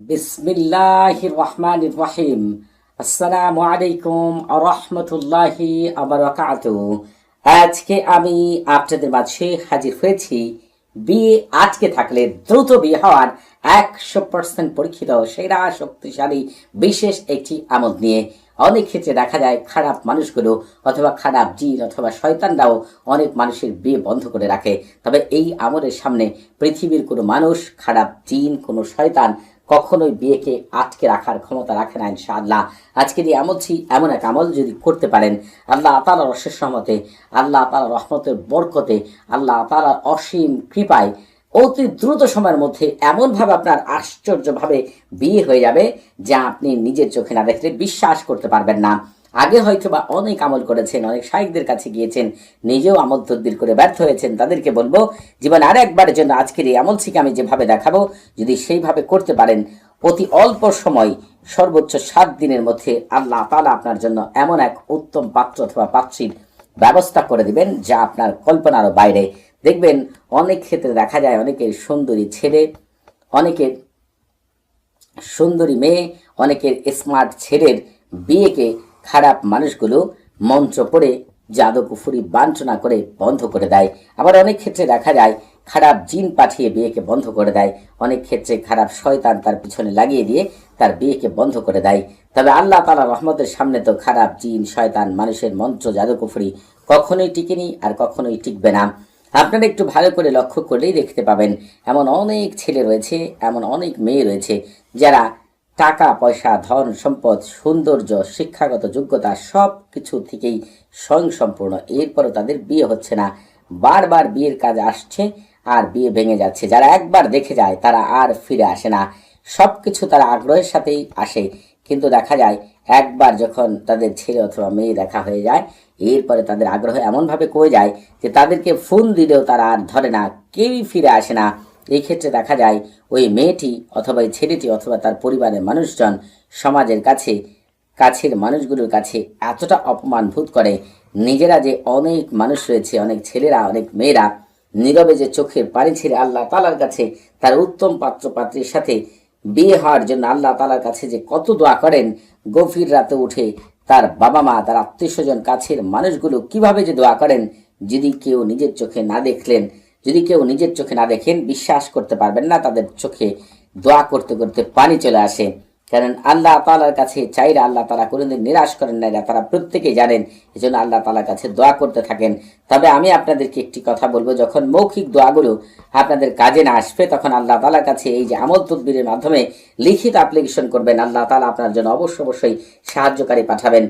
বিসমিল্লাহির রহমানির রহিম। আসসালামু আলাইকুম ওয়া রাহমাতুল্লাহি ওয়া বারাকাতুহু। আজকে আমি আপনাদের মাঝে হাজির হয়েছি বিয়ে আটকে থাকলে দ্রুত বিয়ে হওয়ার 100% পরীক্ষিত সেরা শক্তিশালী বিশেষ একটি আমল নিয়ে। অনেক ক্ষেত্রে দেখা যায় খারাপ মানুষগুলো অথবা খারাপ জিন অথবা শয়তানরাও অনেক মানুষের বিয়ে বন্ধ করে রাখে। তবে এই আমলের সামনে পৃথিবীর কোনো মানুষ, খারাপ জিন, কোনো শয়তান কখনোই বিয়েকে আটকে রাখার ক্ষমতা রাখে না ইনশাআল্লাহ। আজকে যে আমলছি এমন এক আমল যদি করতে পারেন, আল্লাহ তাআলার অশেষ রহমতে, আল্লাহ তাআলার রহমতের বরকতে, আল্লাহ তাআলার অসীম কৃপায় অতি দ্রুত সময়ের মধ্যে এমনভাবে আপনার আশ্চর্যভাবে বিয়ে হয়ে যাবে যা আপনি নিজের চোখে না দেখলে বিশ্বাস করতে পারবেন না। আগে হয়তো বা অনেক আমল করেছেন, অনেক শাইখদের কাছে গিয়েছেন, নিজেও আমল তদবির করে ব্যর্থ হয়েছেন। তাদেরকে বলবো জীবন আর একবারের জন্য আজকের এই আমল থেকে আমি যেভাবে দেখাবো যদি সেইভাবে করতে পারেন, অতি অল্প সময় সর্বোচ্চ 7 দিনের মধ্যে আল্লাহ তাআলা আপনার জন্য এমন এক উত্তম পাত্র অথবা পাত্রীর ব্যবস্থা করে দিবেন যা আপনার কল্পনারও বাইরে। দেখবেন অনেক ক্ষেত্রে দেখা যায় অনেকের সুন্দরী ছেলে, অনেকের সুন্দরী মেয়ে, অনেকের স্মার্ট ছেলের বিয়েকে খারাপ মানুষগুলো মন্ত্র পড়ে জাদুকুফুরি বাঞ্ছনা করে বন্ধ করে দেয়। আবার অনেক ক্ষেত্রে দেখা যায় খারাপ জিন পাঠিয়ে বিয়েকে বন্ধ করে দেয়। অনেক ক্ষেত্রে খারাপ শয়তান তার পিছনে লাগিয়ে দিয়ে তার বিয়েকে বন্ধ করে দেয়। তবে আল্লাহ তাআলার রহমতের সামনে তো খারাপ জিন, শয়তান, মানুষের মন্ত্র, জাদুকুফুরি কখনোই টিকেনি আর কখনোই টিকবে না। আপনারা একটু ভালো করে লক্ষ্য করলেই দেখতে পাবেন এমন অনেক ছেলে রয়েছে, এমন অনেক মেয়ে রয়েছে যারা টাকা পয়সা, ধন সম্পদ, সৌন্দর্য, শিক্ষাগত যোগ্যতা সব কিছু থেকেই স্বয়ংসম্পূর্ণ, এরপরও তাদের বিয়ে হচ্ছে না। বারবার বিয়ের কাজ আসছে আর বিয়ে ভেঙে যাচ্ছে। যারা একবার দেখে যায় তারা আর ফিরে আসে না। সব কিছু তারা আগ্রহের সাথেই আসে, কিন্তু দেখা যায় একবার যখন তাদের ছেলে অথবা মেয়ে দেখা হয়ে যায় এরপরে তাদের আগ্রহ এমনভাবে কমে যায় যে তাদেরকে ফোন দিলেও তারা আর ধরে না, কেউই ফিরে আসে না। এই ক্ষেত্রে দেখা যায় ওই মেয়েটি অথবা ওই ছেলেটি অথবা তার পরিবারের মানুষজন সমাজের কাছে, কাছের মানুষগুলোর কাছে এতটা অপমান বোধ করে, নিজেরা যে অনেক মানুষ রয়েছে, অনেক ছেলেরা, অনেক মেয়েরা নীরবে যে চোখের পানি ছেড়ে আল্লাহ তাআলার কাছে তার উত্তম পাত্র পাত্রীর সাথে বিয়ে হওয়ার জন্য আল্লাহ তাআলার কাছে যে কত দোয়া করেন, গভীর রাতে উঠে তার বাবা মা, তার আত্মীয় স্বজন, কাছের মানুষগুলো কিভাবে যে দোয়া করেন, যদি কেউ নিজের চোখে না দেখলেন, যদি কেউ নিজের চোখে না দেখেন বিশ্বাস করতে পারবেন না তাদের চোখে দোয়া করতে করতে পানি চলে আসে। কারণ আল্লাহ তাআলার কাছে চাইলে আল্লাহ তাআলা কোনোদিন নিরাশ করেন না, তারা প্রত্যেকেই জানেন। এজন্য আল্লাহ তাআলার কাছে দোয়া করতে থাকেন। তবে আমি আপনাদেরকে একটি কথা বলবো, যখন মৌখিক দোয়াগুলো আপনাদের কাজে না আসবে তখন আল্লাহ তাআলার কাছে এই যে আমল তদবিরের মাধ্যমে লিখিত অ্যাপ্লিকেশন করবেন, আল্লাহ তাআলা আপনার জন্য অবশ্যই সাহায্যকারী পাঠাবেন।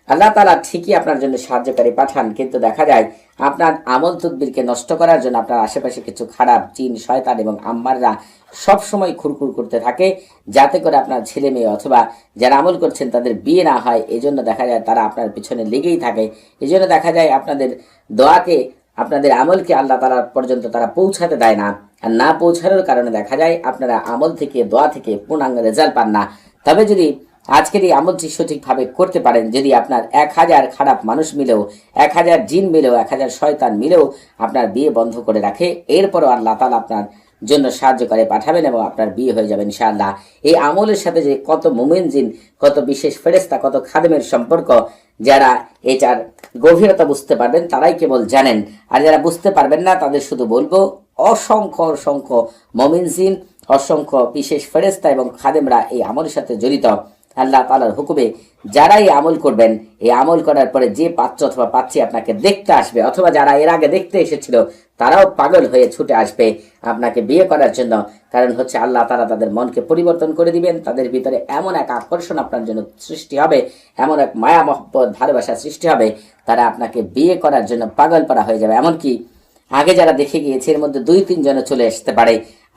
আল্লাহ তাআলা ঠিকই আপনার জন্য সাহায্যকারী পাঠান, কিন্তু দেখা যায় আপনার আমল তদবিরকে নষ্ট করার জন্য আপনার আশেপাশে কিছু খারাপ জিন, শয়তান এবং আম্মাররা সবসময় খুরখুর করতে থাকে, যাতে করে আপনার ছেলে মেয়ে অথবা যারা আমল করছেন তাদের বিয়ে না হয়। এজন্য দেখা যায় তারা আপনার পিছনে লেগেই থাকে। এজন্য দেখা যায় আপনাদের দোয়াকে, আপনাদের আমলকে আল্লাহ তাআলা পর্যন্ত তারা পৌঁছাতে দেয় না। আর না পৌঁছানোর কারণে দেখা যায় আপনারা আমল থেকে, দোয়া থেকে পূর্ণাঙ্গ রেজাল্ট পান না। তবে যদি আজকের এই আমলটি সঠিকভাবে করতে পারেন, যদি আপনার 1000 খারাপ মানুষ মিলেও, 1000 জিন মিলেও, 1000 শয়তান মিলেও আপনার বিয়ে বন্ধ করে রাখে, এরপরও আল্লাহ তাআলা আপনার জন্য সাহায্যকারী পাঠাবেন এবং আপনার বিয়ে হয়ে যাবে ইনশাআল্লাহ। এই আমলের সাথে যে কত মুমিন জিন, কত বিশেষ ফেরেশতা, কত খাদেমের সম্পর্ক, যারা এটার গভীরতা বুঝতে পারবেন তারাই কেবল জানেন। আর যারা বুঝতে পারবেন না তাদের শুধু বলবো অসংখ্য অসংখ্য মুমিন জিন, অসংখ্য বিশেষ ফেরেশতা এবং খাদেমরা এই আমলের সাথে জড়িত। আল্লাহ তাআলার হুকুমে যারা এই আমল করবেন, এই আমল করার পরে যে পাত্র অথবা পাত্রী আপনাকে দেখতে আসবে, অথবা যারা এর আগে দেখতে এসেছিল তারাও পাগল হয়ে ছুটে আসবে আপনাকে বিয়ে করার জন্য। কারণ হচ্ছে আল্লাহ তাআলা তাদের মনকে পরিবর্তন করে দিবেন, তাদের ভিতরে এমন এক আকর্ষণ আপনার জন্য সৃষ্টি হবে, এমন এক মায়া মহব্বত, ভালোবাসা সৃষ্টি হবে, তারা আপনাকে বিয়ে করার জন্য পাগল পারা হয়ে যাবে। এমনকি আগে যারা দেখে গিয়েছে এর মধ্যে 2-3 জন চলে আসতে পারে।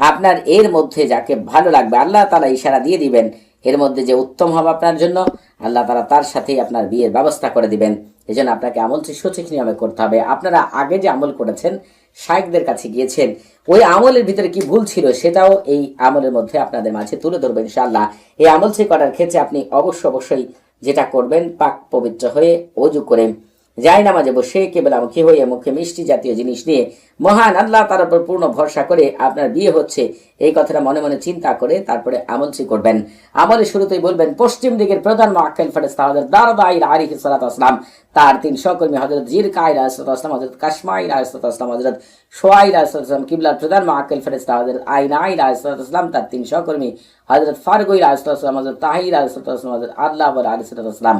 আপনার এর মধ্যে যাকে ভালো লাগবে আল্লাহ তাআলা ইশারা দিয়ে দিবেন, এর মধ্যে যে উত্তম হবে আপনার জন্য, আল্লাহ তাআলা তার সাথেই আপনার বিয়ের ব্যবস্থা করে দিবেন। এজন্য আপনাকে আমলটি সঠিক নিয়মে করতে হবে। আপনারা আগে যে আমল করেছেন, শাইখদের কাছে গিয়েছেন, ওই আমলের ভিতরে কি ভুল ছিল সেটাও এই আমলের মধ্যে আপনাদের মাঝে তুলে ধরবেন ইনশাআল্লাহ। এই আমলটি করার ক্ষেত্রে আপনি অবশ্যই যেটা করবেন, পাক পবিত্র হয়ে ওযু করে যায় নামাজে বসে কেবলামুখী হয়ে মুখে মিষ্টি জাতীয় জিনিস নিয়ে মহান আল্লাহ তার উপর পূর্ণ ভরসা করে আপনার বিয়ে হচ্ছে এই কথাটা মনে মনে চিন্তা করে তারপরে আমলটি করবেন। আমলের শুরুতেই বলবেন পশ্চিম দিকের প্রধান মুআক্কিল ফেরেশতা হযরত দারদাইল আলাইহিস সালাতু ওয়াসসালাম, তার তিন সহকর্মী হযরত জিরকাইল আলাইহিস সালাতু ওয়াসসালাম, হযরত কাশমাইল আলাইহিস সালাতু ওয়াসসালাম, হযরত শুআইল আলাইহিস সালাতু ওয়াসসালাম, কিবলার প্রধান মুআক্কিল ফেরেশতা হযরত আইনাইল আলাইহিস সালাতু ওয়াসসালাম, তার তিন সহকর্মী হযরত ফারগুইল আলাইহিস সালাতু ওয়াসসালাম, হযরত তাহির আলাইহিস সালাতু ওয়াসসালাম, হযরত আল্লাহ আলাইহিস সালাতু ওয়াসসালাম।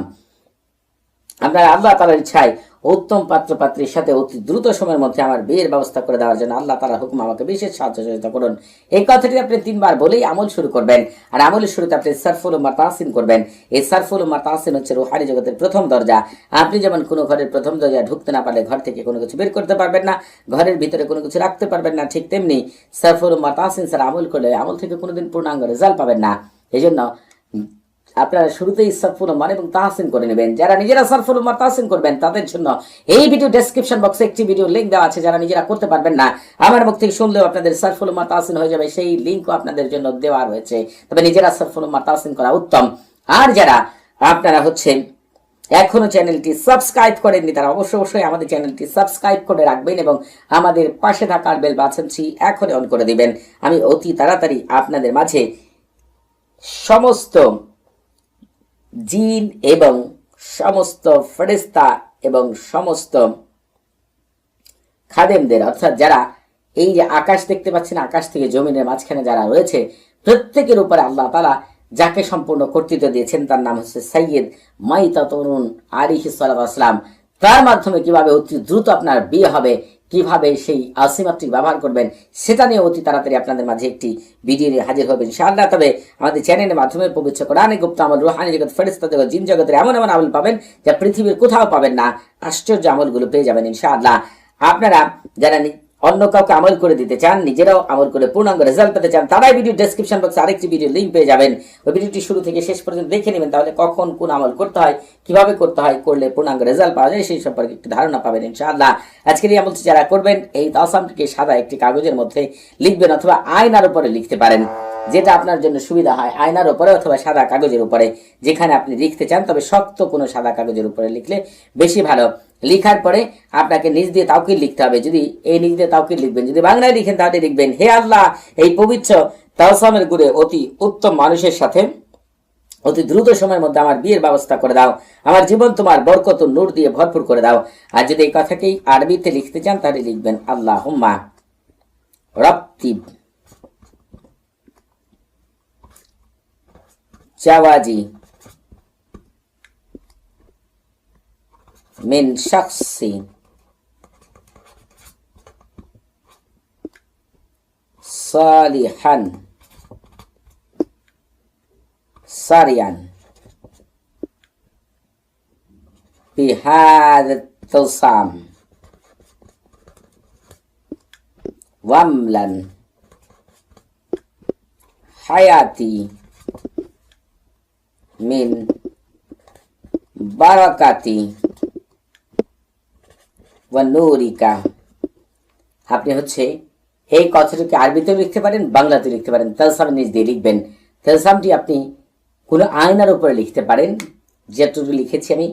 আপনারা আল্লাহ তাআলার ইচ্ছায় উত্তম পাত্র পাত্রীর সাথে অতি দ্রুত সময়ের মধ্যে আমার বিয়ের ব্যবস্থা করে দেওয়ার জন্য আল্লাহ তাআলার হুকুম আমাকে বিশেষ সাহায্য সহযোগিতা করুন। এই কথাটি আপনি 3 বার বলেই আমল শুরু করবেন। আর আমলের শুরুতে আপনি সারফুল উম্মাহ তাহসিন করবেন। এই সারফুল উম্মাহ তাহসিন হচ্ছে রুহানি জগতের প্রথম দরজা। আপনি যেমন কোনো ঘরের প্রথম দরজা ঢুকতে না পারলে ঘর থেকে কোনো কিছু বের করতে পারবেন না, ঘরের ভিতরে কোনো কিছু রাখতে পারবেন না, ঠিক তেমনি সারফুল উম্মাহ তাহসিন স্যার আমল করলে আমল থেকে কোনোদিন পূর্ণাঙ্গ রেজাল্ট পাবেন না। এই জন্য আপনারা শুরুতেই সারফুল উম্মাহ এবং তাহসিন করে নেবেন। যারা নিজেরা সারফুল উম্মাহ তাহসিন করবেন তাদের জন্য এই ভিডিও ডেসক্রিপশন বক্সে একটি ভিডিও লিংক দেওয়া আছে। যারা নিজেরা করতে পারবেন না, আমার মুখ থেকে শুনলেও আপনাদের সারফুল উম্মাহ তাহসিন হয়ে যাবে, সেই লিংকও আপনাদের জন্য দেওয়া রয়েছে। তবে নিজেরা সারফুল উম্মাহ তাহসিন করা উত্তম। আর যারা আপনারা হচ্ছেন এখনো চ্যানেলটি সাবস্ক্রাইব করেননি তারা অবশ্যই আমাদের চ্যানেলটি সাবস্ক্রাইব করে রাখবেন এবং আমাদের পাশে থাকার বেল বাটনটি এখনই অন করে দিবেন। আমি অতি তাড়াতাড়ি আপনাদের মাঝে সমস্ত জিন এবং সমস্ত ফেরেশতা এবং সমস্ত খাদেমদের, অর্থাৎ যারা এই যে আকাশ দেখতে পাচ্ছেন, আকাশ থেকে জমিনের মাঝখানে যারা রয়েছে প্রত্যেকের উপরে আল্লাহ তাআলা যাকে সম্পূর্ণ কর্তৃত্ব দিয়েছেন তার নাম হচ্ছে সাইয়্যিদ মাইতাতুন আলাইহিস সালাতু ওয়াসসালাম। তার মাধ্যমে কিভাবে অতি দ্রুত আপনার বিয়ে হবে, কিভাবে সেই আসিমাতটি ব্যবহার করবেন সেটা নিয়ে অতি তাড়াতাড়ি আপনাদের মাঝে একটি ভিডিও নিয়ে হাজির হবে ইনশাআল্লাহ। তবে আমাদের চ্যানেলের মাধ্যমে পবিত্র কোরআনে গুপ্ত আমল, রুহানি জগৎ, ফেরেশতা জগৎ, জিন জগতের এমন এমন আমল পাবেন যা পৃথিবীর কোথাও পাবেন না। আশ্চর্য আমলগুলো পেয়ে যাবেন ইনশাআল্লাহ। আপনারা যারা অন্য কাউকে আমল করে দিতে চান, নিজেরাও আমল করে পূর্ণাঙ্গ রেজাল্ট পেতে চান, তারাই ভিডিও ডেসক্রিপশন বক্সে আরেকটি ভিডিও লিংক পেয়ে যাবেন। ওই ভিডিওটি শুরু থেকে শেষ পর্যন্ত দেখে নেবেন, তাহলে কখন কোন আমল করতে হয়, কিভাবে করতে হয়, করলে পূর্ণাঙ্গ রেজাল্ট পাওয়া যায় সেই সম্পর্কে একটি ধারণা পাবেন ইনশাআল্লাহ। আজকের এই আমলটি যারা করবেন এই তাওসামটিকে সাদা একটি কাগজের মধ্যে লিখবেন অথবা আয়নার উপরে লিখতে পারেন, যেটা আপনার জন্য সুবিধা হয়, আয়নার উপরে অথবা সাদা কাগজের উপরে যেখানে আপনি লিখতে চান। তবে শক্ত কোনো সাদা কাগজের উপরে লিখলে বেশি ভালো। লিখার পরে আপনাকে নিজ দিয়ে তাওকিল লিখতে হবে। যদি এই নিজ দিয়ে তাওকিল লিখবেন, যদি বাংলায় লিখেন তাহলে লিখবেন, হে আল্লাহ, এই পবিত্র তাওসামের গুড়ে অতি উত্তম মানুষের সাথে অতি দ্রুত সময়ের মধ্যে আমার বিয়ের ব্যবস্থা করে দাও, আমার জীবন তোমার বরকত নূর দিয়ে ভরপুর করে দাও। আর যদি এই কথাকেই আরবিতে লিখতে চান তাহলে লিখবেন আল্লাহুম্মা রাব্বি জাওয়াজি মিন শাখসি সালিহান সারিয়ান বিহাদাত তাওসাম ওয়ামলান হায়াতি মিন বারাকাতি ওয়া নূরিকা। আপনি হচ্ছে এই কথাটিকে আরবিতেও লিখতে পারেন, বাংলাতেও লিখতে পারেন। তালসাম নিজ দিয়ে লিখবেন। তালসামটি আপনি কোনো আয়নার উপরে লিখতে পারেন, যেটুকু লিখেছি আমি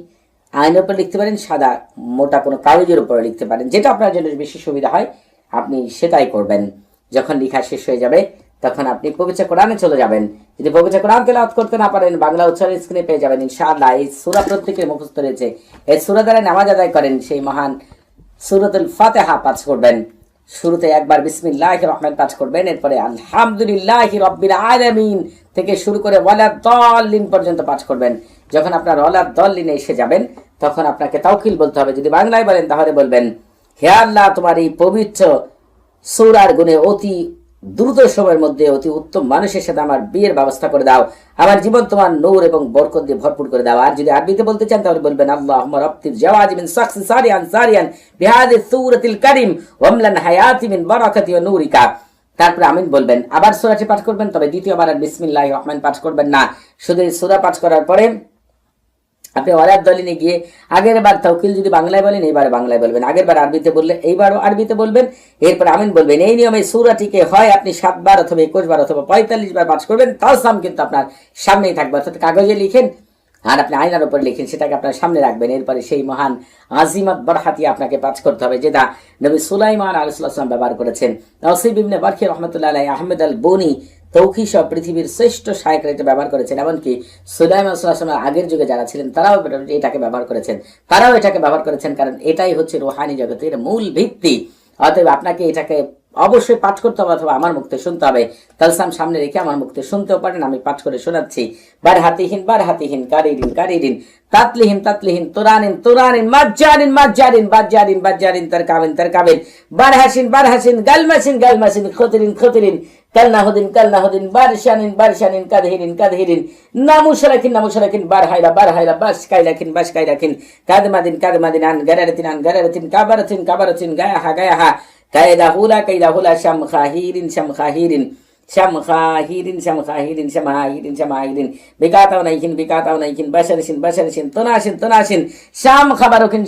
আয়নার উপরে লিখতে পারেন, সাদা মোটা কোনো কাগজের উপরে লিখতে পারেন, যেটা আপনার জন্য বেশি সুবিধা হয় আপনি সেটাই করবেন। যখন লেখা শেষ হয়ে যাবে তখন আপনি পবিত্র কোরআনে চলে যাবেন। যদি পবিত্র কোরআন তেলাওয়াত করতে না পারেন বাংলা উচ্চারণ স্ক্রিনে পেয়ে যাবেন ইনশাআল্লাহ। এই সূরা প্রত্যেকের মুখস্থ রয়েছে। এই সূরা দ্বারা নামাজ আদায় করেন, সেই মহান সূরাতুল ফাতিহা পাঠ করবেন। শুরুতে একবার বিসমিল্লাহির রহমান পাঠ করবেন, এরপরে আলহামদুলিল্লাহি রাব্বিল আলামিন থেকে শুরু করে ওয়ালা দাল্লিন পর্যন্ত পাঠ করবেন। যখন আপনার ওয়ালা দাল্লিনে এসে যাবেন তখন আপনাকে তাওকিল বলতে হবে। যদি বাংলায় বলেন তাহলে বলবেন, হে আল্লাহ, তোমার এই পবিত্র সূরার গুণে অতি দ্রুত সময়ের মধ্যে অতি উত্তম মানুষের সাথে আমার বিয়ের ব্যবস্থা করে দাও, আমার জীবন তোমার নূর এবং বরকত দিয়ে ভরপুর করে দাও। আর যদি আরবিতে বলতে চান তাহলে বলবেন আল্লাহুম্মা রাব্বিল জাওয়াজি মিন শাখসি সারিয়ান সারিয়ান বিহাদিস সূরাতিল কারীম ওয়ামলান হায়াতি মিন বারাকাতি ওয়া নূরিকা। তারপরে আমিন বলবেন। আবার সূরাটি পাঠ করবেন, তবে দ্বিতীয়বার আর বিসমিল্লাহির রহমান পাঠ করবেন না। শুধু এই সূরা পাঠ করার পরে আপনি ওয়ালাদ দলিনে গিয়ে আগের বার তাওকিল যদি বাংলায় বলেন এইবার বাংলায় বলবেন, আগের বার আরবিতে বললে এইবারও আরবিতে বলবেন, এরপর আমিন বলবেন। এই নিয়মে সূরাটিকে হয় আপনি 7 বার অথবা 21 বার অথবা 45 বার পাঠ করবেন। তাওসাম কিন্তু আপনার সামনেই থাকবে। অর্থাৎ কাগজে লিখেন আর আপনি আয়নার উপরে লিখেন, সেটাকে আপনার সামনে রাখবেন। এরপরে সেই মহান আজিমাত বারহাতিয়া আপনাকে পাঠ করতে হবে, যেটা নবী সুলাইমান আলাইহিস সালাম ব্যবহার করেছেন। নসিব ইবনে বারখি রাহমাতুল্লাহ আলাইহি, আহমেদ আল বনি, তৌকি সহ পৃথিবীর শ্রেষ্ঠ শায়খরা এটা ব্যবহার করেছেন। এমনকি সুলাইমান সাল্লাল্লাহু আলাইহি আগের যুগে যারা ছিলেন তারাও এটাকে ব্যবহার করেছেন, কারণ এটাই হচ্ছে রুহানি জগতের মূল ভিত্তি। অতএব আপনাকে এটাকে অবশ্যই পাঠ করতে হবে, অথবা আমার মুখে শুনতে হবে। তালসাম সামনে রেখে আমার মুখে শুনতেও পারেন, আমি পাঠ করে শোনাচ্ছি। বারহাতিহীন কারিরিন তাতলিহীন তুরানিন মাজ্জারিন তারকাবিন বারহাসিন গালমাসিন খতিরিন কালনাহুদিন বারশানিন কাদহিরিন নামুশরাকিন বারহাইলা বাস কাইরাকিন কাদমাদিন আন গারারাতিন কাবারাতিন গায়াহা কায়দা হুলা শামখাহিরিন বিকাতাউনাইহিন বাশারিন তুনাসিন শাম খাবারুকিন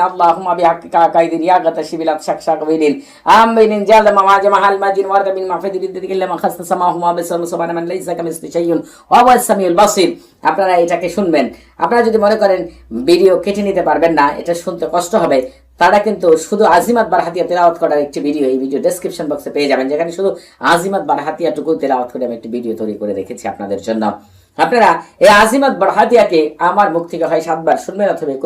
আল্লাহুম্মা বিহাক্কিকা কাইদিন ইয়া গাতাশিবিলাত শাকশাকবিলিন আমিনিন জালমা মাহাল মাজিন ওয়ারদা বিল মাহফিদি বিদিল্লাহ মাখাসতা সামাহুমা বিসাম মান লাইসা কামিসলি শাইউন ওয়া হুয়াস সামিউল বাসির। আপনারা এটাকে শুনবেন। আপনারা যদি মনে করেন ভিডিও কেটে নিতে পারবেন না, এটা শুনতে কষ্ট হবে, তারা কিন্তু শুধু আজিমাত বারহাতিয়া তেলাওয়াত করার একটি ভিডিও এই ভিডিও ডেসক্রিপশন বক্সে পেয়ে যাবেন, যেখানে শুধু আজিমাত বারহাতিয়াটুকু তেলাওয়াত করে আমি একটি ভিডিও তৈরি করে রেখেছি আপনাদের জন্য। আপনারা এই আজিমাত বারহাতিয়াকে আমার মুখ থেকে হয় 7 বার শুনবেন অথবা 21